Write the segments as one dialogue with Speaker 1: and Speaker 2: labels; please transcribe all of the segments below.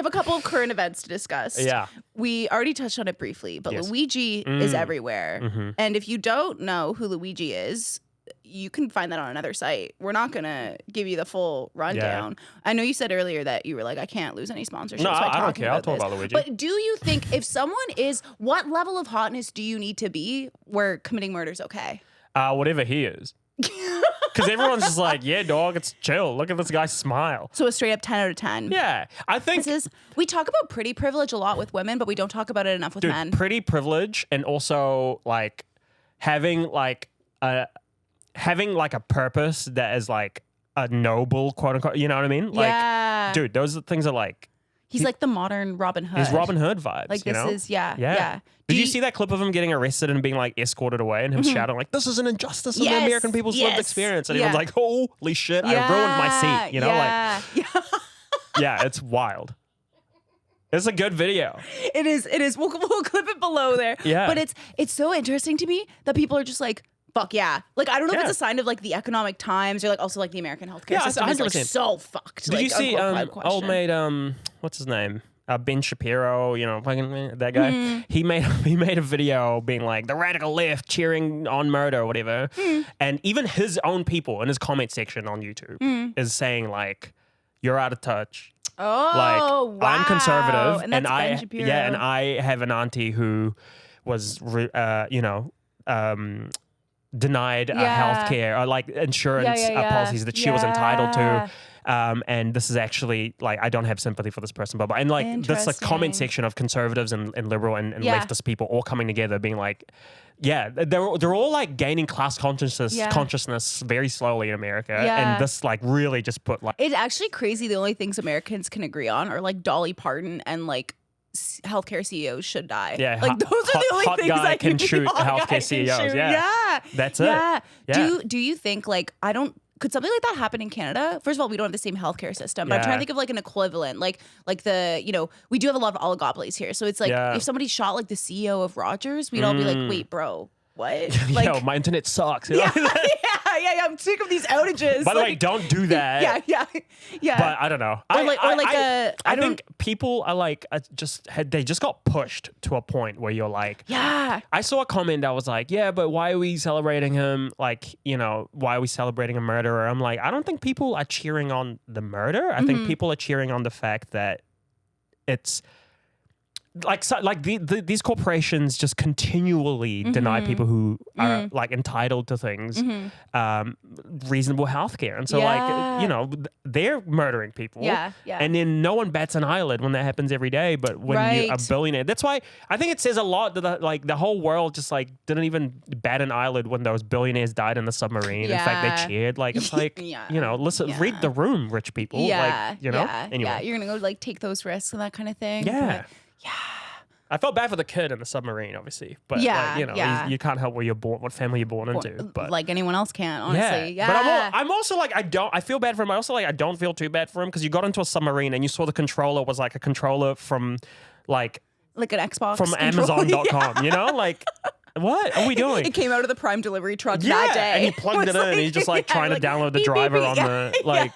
Speaker 1: have a couple of current events to discuss.
Speaker 2: Yeah.
Speaker 1: We already touched on it briefly, but
Speaker 2: Yes.
Speaker 1: Luigi is everywhere.
Speaker 2: Mm-hmm.
Speaker 1: And if you don't know who Luigi is, you can find that on another site. We're not going to give you the full rundown. I know you said earlier that you were like, I can't lose any sponsorships.
Speaker 2: No,
Speaker 1: by
Speaker 2: I don't
Speaker 1: talking
Speaker 2: care. I'll
Speaker 1: about
Speaker 2: talk
Speaker 1: this.
Speaker 2: about Luigi.
Speaker 1: But do you think if someone is, what level of hotness do you need to be where committing murder is okay?
Speaker 2: Whatever he is. Because everyone's just like, yeah, dog, it's chill. Look at this guy smile.
Speaker 1: So a straight up 10 out of 10.
Speaker 2: Yeah. I think...
Speaker 1: we talk about pretty privilege a lot with women, but we don't talk about it enough with men.
Speaker 2: Pretty privilege and also like having like a purpose that is like a noble, quote unquote, you know what I mean? Like,
Speaker 1: yeah.
Speaker 2: dude, those things are like...
Speaker 1: He's like the modern Robin Hood.
Speaker 2: He's Robin Hood vibes,
Speaker 1: like
Speaker 2: you
Speaker 1: this
Speaker 2: know?
Speaker 1: is, yeah.
Speaker 2: Did you see that clip of him getting arrested and being like escorted away and him shouting like, this is an injustice of the American people's lived experience. And everyone's like, holy shit, I ruined my seat. You know, yeah, it's wild. It's a good video.
Speaker 1: It is. We'll clip it below there.
Speaker 2: Yeah.
Speaker 1: But it's so interesting to me that people are just like, fuck yeah. Like, I don't know if it's a sign of like the economic times or like also like the American healthcare system is like so fucked.
Speaker 2: Did you see old mate, what's his name? Ben Shapiro, you know, fucking that guy. He made a video being like the radical left cheering on murder or whatever. And even his own people in his comment section on YouTube is saying like, you're out of touch.
Speaker 1: Oh,
Speaker 2: like, I'm conservative,
Speaker 1: and that's Ben Shapiro.
Speaker 2: and I have an auntie who was, denied health care or like insurance policies that she was entitled to. And this is actually like, I don't have sympathy for this person, blah, blah. And like this like comment section of conservatives and liberal and leftist people all coming together being like, yeah, they're all like gaining class consciousness very slowly in America. And this like really just put like...
Speaker 1: It's actually crazy. The only things Americans can agree on are like Dolly Parton and like healthcare CEOs should die.
Speaker 2: Yeah,
Speaker 1: like those are the only things
Speaker 2: guy
Speaker 1: I
Speaker 2: can shoot healthcare CEOs. Yeah, that's it.
Speaker 1: Yeah. Do you think like could something like that happen in Canada? First of all, we don't have the same healthcare system, but I'm trying to think of like an equivalent, like the we do have a lot of oligopolies here. So it's like if somebody shot like the CEO of Rogers, we'd all be like, wait, bro, what? Like,
Speaker 2: yo, my internet sucks. You know?
Speaker 1: Yeah, I'm sick of these outages.
Speaker 2: By the way, don't do that.
Speaker 1: Yeah.
Speaker 2: But I don't know. I think people are like they just got pushed to a point where you're like, I saw a comment that was like, yeah, but why are we celebrating him? Like, you know, why are we celebrating a murderer? I'm like, I don't think people are cheering on the murder. I think people are cheering on the fact that it's like these corporations just continually deny people who are like entitled to things reasonable health care. And so like, you know, they're murdering people. And then no one bats an eyelid when that happens every day. But when you're a billionaire, that's why I think it says a lot that like the whole world just like didn't even bat an eyelid when those billionaires died in the submarine. In fact, they cheered. Like it's like, you know, listen, read the room, rich people. Like, you know, anyway.
Speaker 1: You're gonna go like take those risks and that kind of thing.
Speaker 2: Yeah. I felt bad for the kid in the submarine, obviously, but like, you know, you can't help where you're born, what family you're born into. But
Speaker 1: like anyone else can't, honestly.
Speaker 2: But I'm also like, I feel bad for him. I also like, I don't feel too bad for him because you got into a submarine and you saw the controller was like a controller from like
Speaker 1: an Xbox
Speaker 2: from Amazon.com, you know, like. What are we doing?
Speaker 1: It came out of the Prime delivery truck that day.
Speaker 2: And he plugged it in and he's just like trying to download the driver on the like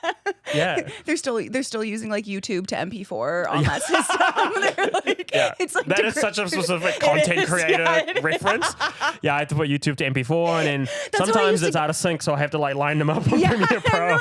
Speaker 1: They're still using like YouTube to MP4 on that system. They're like it's like
Speaker 2: that is such a specific content creator reference. I have to put YouTube to MP4 and then sometimes it's out of sync, so I have to like line them up on Premiere Pro.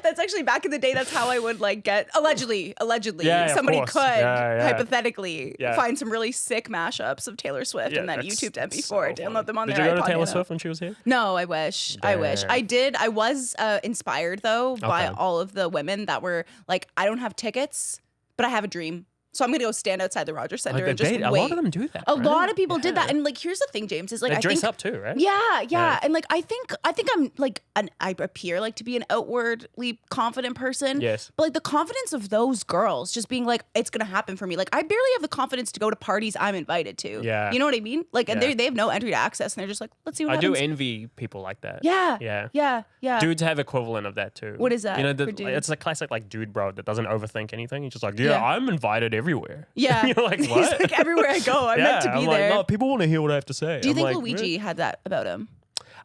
Speaker 1: That's actually back in the day, that's how I would like get allegedly somebody could hypothetically find some really sick mashups of Taylor Swift and then YouTube to MP4, so download them on
Speaker 2: their
Speaker 1: iPod.
Speaker 2: Did you go to Taylor Swift when she was here?
Speaker 1: No, I wish. I did. I was inspired though by all of the women that were like, I don't have tickets, but I have a dream. So I'm going to go stand outside the Rogers Center and just wait.
Speaker 2: A lot of them do that.
Speaker 1: A lot of people did that. And like, here's the thing, James, is like,
Speaker 2: they dress up too, right?
Speaker 1: Yeah. And like, I think I'm like, I appear like to be an outwardly confident person.
Speaker 2: Yes.
Speaker 1: But like the confidence of those girls just being like, it's going to happen for me. Like I barely have the confidence to go to parties I'm invited to.
Speaker 2: Yeah.
Speaker 1: You know what I mean? Like, and they have no entry to access and they're just like, let's see what happens.
Speaker 2: I do envy people like that.
Speaker 1: Yeah.
Speaker 2: Dudes have equivalent of that too.
Speaker 1: What is that?
Speaker 2: You know, it's a classic like dude bro that doesn't overthink anything. He's just like, I'm invited everywhere.
Speaker 1: Yeah.
Speaker 2: You're like, what?
Speaker 1: He's like, everywhere I go, I'm meant to be there.
Speaker 2: Like, no, people want to hear what I have to say.
Speaker 1: Do you think Luigi had that about him?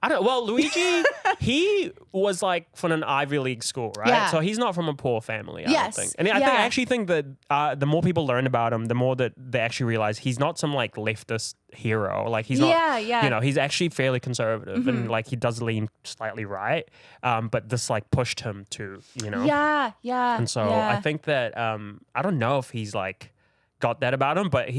Speaker 2: I don't. Well, Luigi, he was like from an Ivy League school, right?
Speaker 1: Yeah.
Speaker 2: So he's not from a poor family. I don't think. And I
Speaker 1: Yeah.
Speaker 2: actually think that the more people learn about him, the more that they actually realize he's not some like leftist hero. Like he's not. You know, he's actually fairly conservative and like he does lean slightly right. But this like pushed him to, you know.
Speaker 1: Yeah.
Speaker 2: And so I think that I don't know if he's like got that about him, but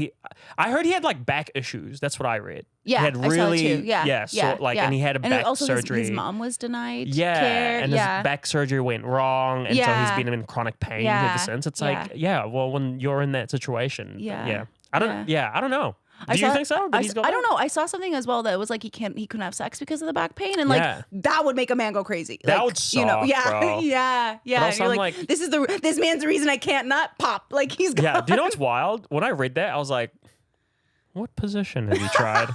Speaker 2: I heard he had like back issues. That's what I read.
Speaker 1: Yeah,
Speaker 2: he had
Speaker 1: I saw that too.
Speaker 2: And he had a back
Speaker 1: also
Speaker 2: surgery.
Speaker 1: His mom was denied
Speaker 2: Yeah,
Speaker 1: care.
Speaker 2: and his back surgery went wrong, and so he's been in chronic pain ever since. It's like, well, when you're in that situation, I don't know. Do you think so?
Speaker 1: I don't know. I saw something as well that was like he couldn't have sex because of the back pain, and like that would make a man go crazy.
Speaker 2: That
Speaker 1: like,
Speaker 2: would suck, bro.
Speaker 1: yeah.
Speaker 2: But also,
Speaker 1: and you're like, this man's the reason I can't not pop. Like he's gone.
Speaker 2: Yeah. Do you know what's wild? When I read that, I was like, what position have you tried?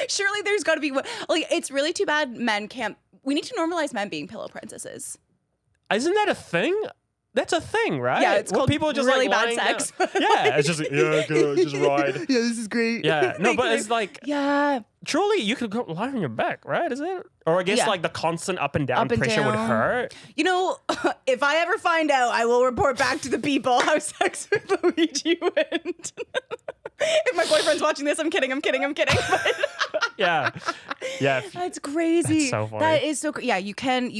Speaker 1: Surely there's got to be like it's really too bad men can't. We need to normalize men being pillow princesses.
Speaker 2: Isn't that a thing? That's a thing, right?
Speaker 1: Yeah, it's called people just really like bad sex.
Speaker 2: Yeah, it's just good, just ride.
Speaker 1: Yeah, this is great.
Speaker 2: Yeah, no, but it's like truly you could go lie on your back, right? Is it? Or I guess like the constant up and down pressure would hurt.
Speaker 1: You know, if I ever find out, I will report back to the people how sex with Luigi went. If my boyfriend's watching this, I'm kidding.
Speaker 2: Yeah.
Speaker 1: That's crazy.
Speaker 2: That's so funny.
Speaker 1: That is so. Yeah, you can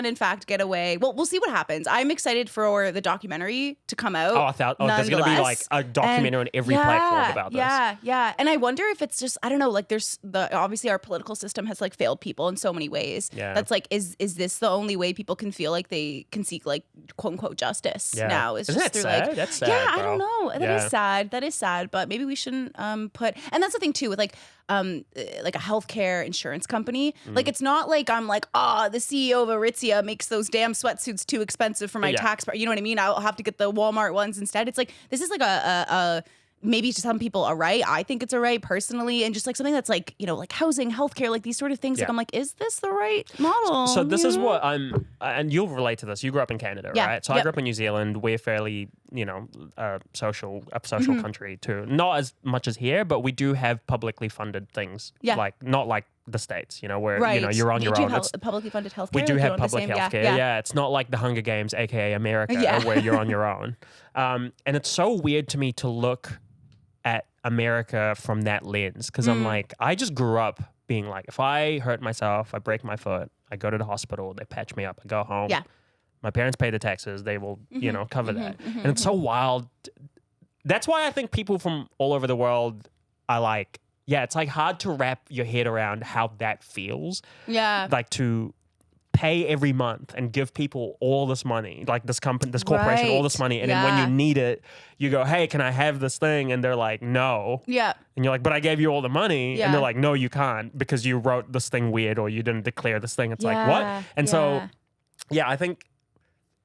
Speaker 1: in fact get away. Well, we'll see what happens. I'm excited for the documentary to come out.
Speaker 2: There's gonna be like a documentary on every platform about this.
Speaker 1: Yeah. And I wonder if it's just, I don't know. Like, there's obviously our political system has like failed people in so many ways.
Speaker 2: Yeah.
Speaker 1: That's like, is this the only way people can feel like they can seek like quote unquote justice now? Is
Speaker 2: Isn't
Speaker 1: just
Speaker 2: that
Speaker 1: through
Speaker 2: sad?
Speaker 1: like,
Speaker 2: That's sad,
Speaker 1: yeah,
Speaker 2: bro.
Speaker 1: I don't know. That is sad. But maybe we shouldn't put. And that's the thing too with like a healthcare insurance company. Like it's not like I'm like, the CEO of Aritzia makes those damn sweatsuits too expensive for my tax. You know what I mean? I'll have to get the Walmart ones instead. It's like this is like a maybe to some people a right. I think it's a right personally, and just like something that's like, you know, like housing, healthcare, like these sort of things. Like I'm like, is this the right model?
Speaker 2: So this is what I'm, and you'll relate to this. You grew up in Canada, right? So I grew up in New Zealand. We're fairly, you know, social country too. Not as much as here, but we do have publicly funded things. Yeah. Like not like the States, you know, where you know you're on your own.
Speaker 1: It's publicly funded healthcare.
Speaker 2: We do have public healthcare. Yeah, it's not like the Hunger Games, aka America, where you're on your own. And it's so weird to me to look at America from that lens, because I'm like, I just grew up being like, if I hurt myself, I break my foot, I go to the hospital, they patch me up, I go home. Yeah. My parents pay the taxes, they will, you know, cover that. And it's so wild. That's why I think people from all over the world are like, it's like hard to wrap your head around how that feels. Yeah. Like to pay every month and give people all this money, like this company, this corporation, all this money. And then when you need it, you go, hey, can I have this thing? And they're like, no. Yeah. And you're like, but I gave you all the money. And they're like, no, you can't because you wrote this thing weird or you didn't declare this thing. It's like, what? And so, I think,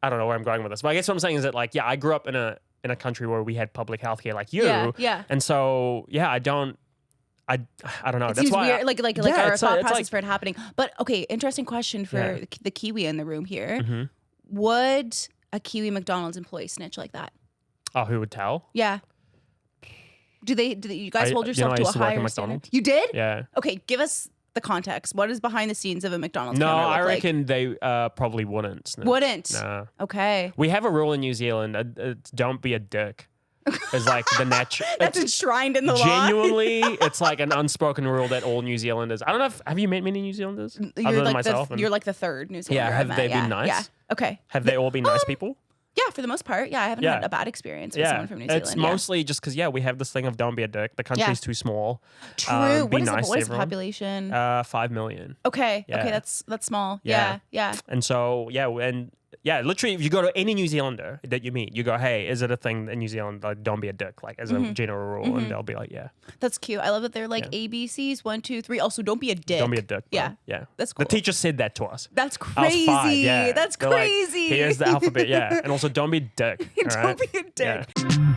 Speaker 2: I don't know where I'm going with this, but I guess what I'm saying is that like, I grew up in a country where we had public healthcare like you. Yeah. And so, I don't know. That's why
Speaker 1: weird, like our thought process for it happening. But okay, interesting question for the Kiwi in the room here. Would a Kiwi McDonald's employee snitch like that?
Speaker 2: Oh, who would tell?
Speaker 1: Yeah. Do you guys hold yourself to a higher standard? You did?
Speaker 2: Yeah.
Speaker 1: Okay, give us the context. What is behind the scenes of a McDonald's?
Speaker 2: No, I reckon they probably wouldn't snitch.
Speaker 1: Wouldn't?
Speaker 2: No.
Speaker 1: Okay.
Speaker 2: We have a rule in New Zealand. Don't be a dick. Is like the natural.
Speaker 1: That's enshrined in the law.
Speaker 2: Genuinely, it's like an unspoken rule that all New Zealanders. I don't know. Have you met many New Zealanders other than myself?
Speaker 1: You're like the third New Zealander.
Speaker 2: Yeah, have they been nice?
Speaker 1: Yeah. Okay.
Speaker 2: Have they all been nice people?
Speaker 1: Yeah, for the most part. Yeah, I haven't had a bad experience with someone from New Zealand.
Speaker 2: It's mostly just because we have this thing of don't be a dick. The country's too small.
Speaker 1: True.
Speaker 2: What is
Speaker 1: the population?
Speaker 2: 5 million.
Speaker 1: Okay. Yeah. Okay, that's small. Yeah.
Speaker 2: And so literally, if you go to any New Zealander that you meet, you go, hey, is it a thing in New Zealand? Like, don't be a dick, like as a general rule, and they'll be like, yeah.
Speaker 1: That's cute. I love that they're like ABCs 1, 2, 3. Also, don't be a dick.
Speaker 2: Don't be a dick. Bro.
Speaker 1: Yeah, that's cool.
Speaker 2: The teacher said that to us.
Speaker 1: That's crazy. I was 5, That's crazy.
Speaker 2: Like, here's the alphabet. Yeah, and also don't be a dick.
Speaker 1: Don't be a dick. Yeah.